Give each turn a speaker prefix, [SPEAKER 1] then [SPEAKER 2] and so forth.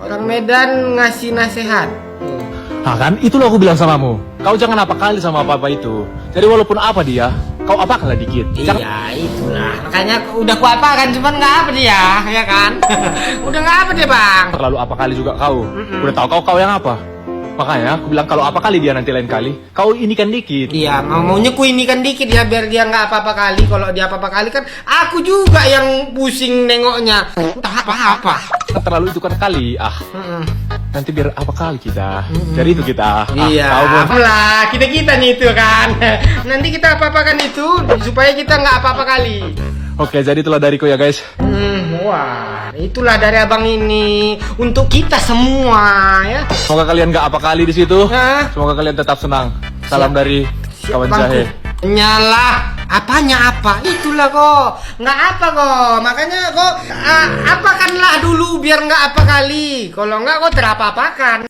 [SPEAKER 1] Orang Medan ngasih nasihat.
[SPEAKER 2] Nah kan, itulah aku bilang samamu. Kau jangan apa kali sama apa-apa itu. Jadi walaupun apa dia, kau apakanlah dikit.
[SPEAKER 1] Iya, itulah. Makanya udah ku apakan, cuman nggak apa dia, ya kan? Udah nggak apa dia, Bang.
[SPEAKER 2] Terlalu apa kali juga kau. Udah tahu kau yang apa. Makanya aku bilang kalau apa kali dia nanti lain kali, kau inikan dikit.
[SPEAKER 1] Iya, maunya ku ini kan dikit ya biar dia nggak apa-apa kali. Kalau dia apa-apa kali kan aku juga yang pusing nengoknya. Entah apa-apa.
[SPEAKER 2] Terlalu itu kan kali. Nanti biar apa kali kita. Jadi itu kita.
[SPEAKER 1] Iya, apalah kita nih itu kan. Nanti kita apa-apa kan itu supaya kita nggak apa-apa kali.
[SPEAKER 2] Oke, jadi itulah dariku ya guys.
[SPEAKER 1] Wah, itulah dari abang ini untuk kita semua ya.
[SPEAKER 2] Semoga kalian nggak apa kali di situ.
[SPEAKER 1] Hah?
[SPEAKER 2] Semoga kalian tetap senang. Salam dari kawan
[SPEAKER 1] Bangku.
[SPEAKER 2] jahe.
[SPEAKER 1] Nyalah, apanya apa? Itulah kok, nggak apa kok. Makanya kok apakanlah dulu biar nggak apa kali. Kalau nggak kok terapa-apakan.